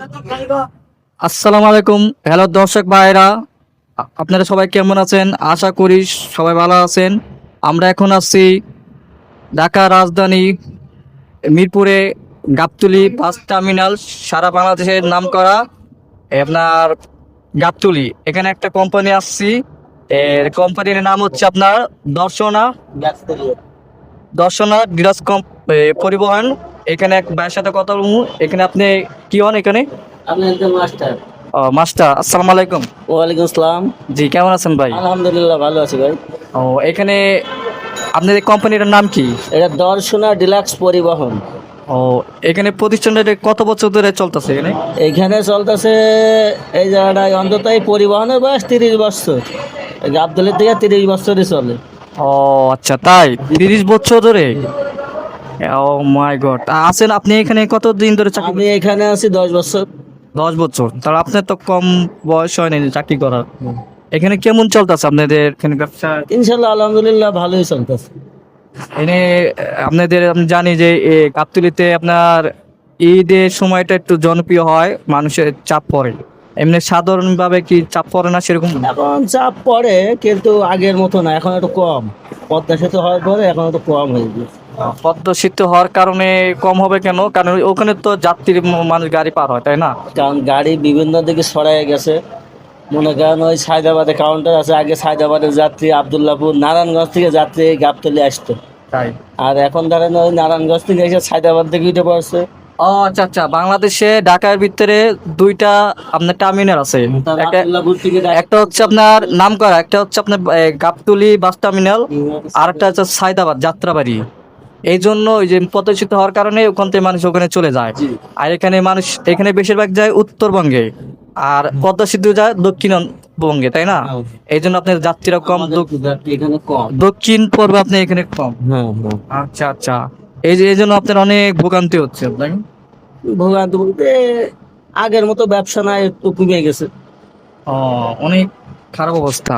আসসালামু আলাইকুম। হ্যালো দর্শক ভাইরা, আপনারা সবাই কেমন আছেন? আশা করি সবাই ভালো আছেন। আমরা এখন আছি ঢাকা রাজধানী মিরপুরে গাবতলী বাস টার্মিনাল, সারা বাংলাদেশের নামকরা আপনার গাবতলী। এখানে একটা কোম্পানি আসছি, এর কোম্পানির নাম হচ্ছে আপনার দর্শনা ডিলাক্স পরিবহন। এখানে এক ভাইয়ের সাথে কথা বলবো। এখানে আপনি কি হন এখানে? আমি একজন মাস্টার। মাস্টার, আসসালামু আলাইকুম। ওয়ালাইকুম আসসালাম। জি, কেমন আছেন ভাই? আলহামদুলিল্লাহ ভালো আছি ভাই। ও, এখানে আপনাদের কোম্পানির নাম কি? এটা দর্শনা ডিলাক্স পরিবহন। ও, এখানে প্রতিষ্ঠানটা কত বছর ধরে চলতেছে এখানে? এইখানে চলতেছে এই জায়গাটায় অন্তত এই পরিবহনের বয়স 30 বছর। গাবতলীর থেকে 30 বছরই চলে। ও আচ্ছা, তাই 30 বছর ধরে? ও মাই গড, আছেন আপনি এখানে কতদিন ধরে চাকরি? আমি এখানে আছি 10 বছর। 10 বছর? তাহলে আপনার তো কম বয়স হয়নি চাকরি করার। এখানে কেমন চলতেছে আপনাদের এখানে ব্যবসা? ইনশাল্লাহ আলহামদুলিল্লাহ ভালোই চলতেছে। এনে আপনাদের আমি জানি যে গাবতলীতে আপনার ঈদের সময়টা একটু জনপ্রিয় হয়, মানুষের চাপ পড়ে। এমনি সাধারণভাবে কি চাপ পড়ে না সেরকম? এখন চাপ পড়ে কিন্তু আগের মতো না, এখন একটু কম। পদ্মা সেতু হওয়ার পরে এখন একটু কম হয়ে গেছে। পদ্মা সেতু হওয়ার কারণে কম হবে কেন? কারণ ওখানে তো যাত্রী মানুষ গাড়ি পার হয়, তাই না? কারণ গাড়ি বিভিন্ন দিকে ছড়াই গেছে। মনে করেন ওই সায়দাবাদে কাউন্টার আছে, আগে সায়দাবাদের যাত্রী আবদুল্লাপুর নারায়ণগঞ্জ থেকে যাত্রী গাবতলী আসতো। তাই? আর এখন ধরেন ওই নারায়ণগঞ্জ থেকে এসে সায়দাবাদ থেকে উঠে পড়ছে। ও আচ্ছা আচ্ছা, বাংলাদেশে ঢাকার ভিতরে দুইটা আপনার টার্মিনাল আছে। আবদুল্লাপুর থেকে একটা হচ্ছে আপনার নামকরা, একটা হচ্ছে আপনার গাবতলী বাস টার্মিনাল, আর একটা হচ্ছে সায়দাবাদ যাত্রাবাড়ি। এই জন্য ওই যে প্রতিষ্ঠিত হওয়ার কারণে ওখান থেকে মানুষ ওখানে চলে যায়। জি। আর এখানে মানুষ এখানে বেশিরভাগ যায় উত্তরবঙ্গে, আর পদ্মা সেতু যায় দক্ষিণবঙ্গে, তাই না? এই জন্য আপনার যাত্রীরা কম, এখানে কম। দক্ষিণ পূর্বে আপনি এখানে কম। হ্যাঁ হ্যাঁ। আচ্ছা আচ্ছা, এই জন্য আপনার অনেক ভোগান্তি হচ্ছে, তাই না? ভোগান্তি বলতে আগের মতো ব্যবসা নাই, একটু কমে গেছে। ও, অনেক খারাপ অবস্থা।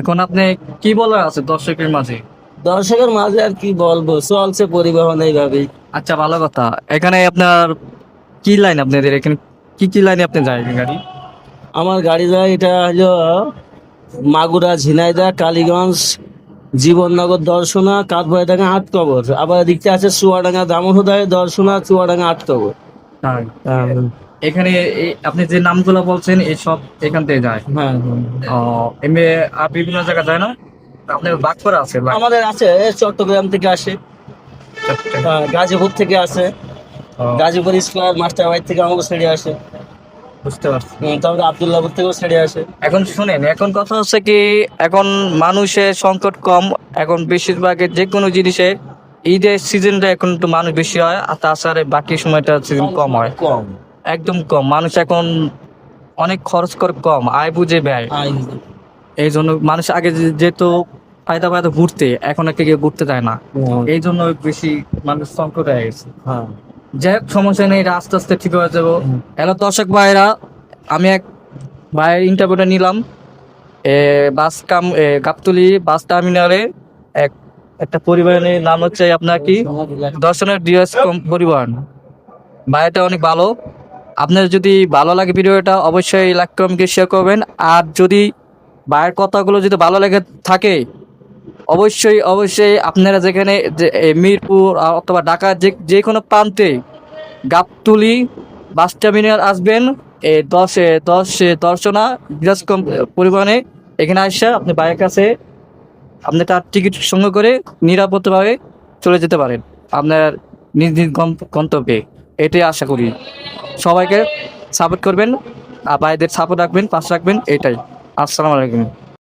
এখন আপনি কি বলার আছে দর্শকের মাঝে? দর্শকের মাঝে আর কি বলবো, চলছে পরিবহন এইভাবেই। আচ্ছা, ভালো কথা। এখানে আপনার কি লাইন, আপনাদের এখানে কি কি লাইনে আপনি যায় গাড়ি? আমার গাড়ি যায় এটা হলো মাগুরা, ঝিনাইদহ, কালীগঞ্জ, জীবননগর, দর্শনা, কাঠবাইডাঙ্গা, আটকবর। আবার দিকতে আছে চুয়াডাঙ্গা, দামোহদায়, দর্শনা, চুয়াডাঙ্গা, আটকবর। তাই? এখানে আপনি যে নামগুলো বলছেন এসব এখান থেকে যায়? হ্যাঁ ও, এমনি আর বিভিন্ন জায়গায় যায় না? আপনার বাক করা আছে ভাই? আমাদের আছে চট্টগ্রাম থেকে আসে, গাজীপুর থেকে আসে, ও, গাজীপুর স্কোয়ার মাস্টার বাড়ি থেকে আমাকে ছেড়ে আসে। বুঝতে পারছি। তারপরে আবদুল্লাপুর থেকেও ছেড়ে আসে। এখন শুনেন, এখন কথা হচ্ছে কি, এখন মানুষের সংকট কম। এখন বেশিরভাগ যে কোনো জিনিসে ঈদের সিজনটা এখন তো মানুষ বেশি হয়, আর তাছাড়া বাকি সময়টা সিজন কম হয়। কম। একদম কম। মানুষ এখন অনেক খরচ করে, কম আয় বুঝে ব্যয়। এই জন্য মানুষ আগে যেত ফায়দা ফায়দা ঘুরতে, এখন আর কেউ ঘুরতে যায় না। এই জন্য বেশি মানুষ সংকট হয়ে গেছে। হ্যাঁ। যাই হোক, সমস্যা নেই, এটা আস্তে আস্তে ঠিক হয়ে যাবো। হ্যালো দর্শক ভাইরা, আমি এক ভাইয়ের ইন্টারভিউটা নিলাম গাবতলী বাস টার্মিনালে। একটা পরিবহনের নাম হচ্ছে আপনার কি, দর্শনের ডিএস পরিবহন। ভাইটা অনেক ভালো। আপনার যদি ভালো লাগে ভিডিওটা, অবশ্যই লাইক কমেন্ট শেয়ার করবেন। আর যদি ভাইয়ের কথাগুলো যদি ভালো লেগে থাকে, অবশ্যই অবশ্যই আপনারা যেখানে মিরপুর অথবা ঢাকার যে কোনো প্রান্তে গাবতলী বাস টার্মিনাল আসবেন, এই দর্শনা ডিলাক্স পরিবহনে এখানে আসা আপনি বাইরের কাছে আপনি তার টিকিট সংগ্রহ করে নিরাপদভাবে চলে যেতে পারেন আপনার নিজ নিজ গন্তব্যে। এটাই আশা করি। সবাইকে সাপোর্ট করবেন, আর ভাইদের সাপোর্ট রাখবেন, পাশে রাখবেন, এটাই। আসসালামু আলাইকুম।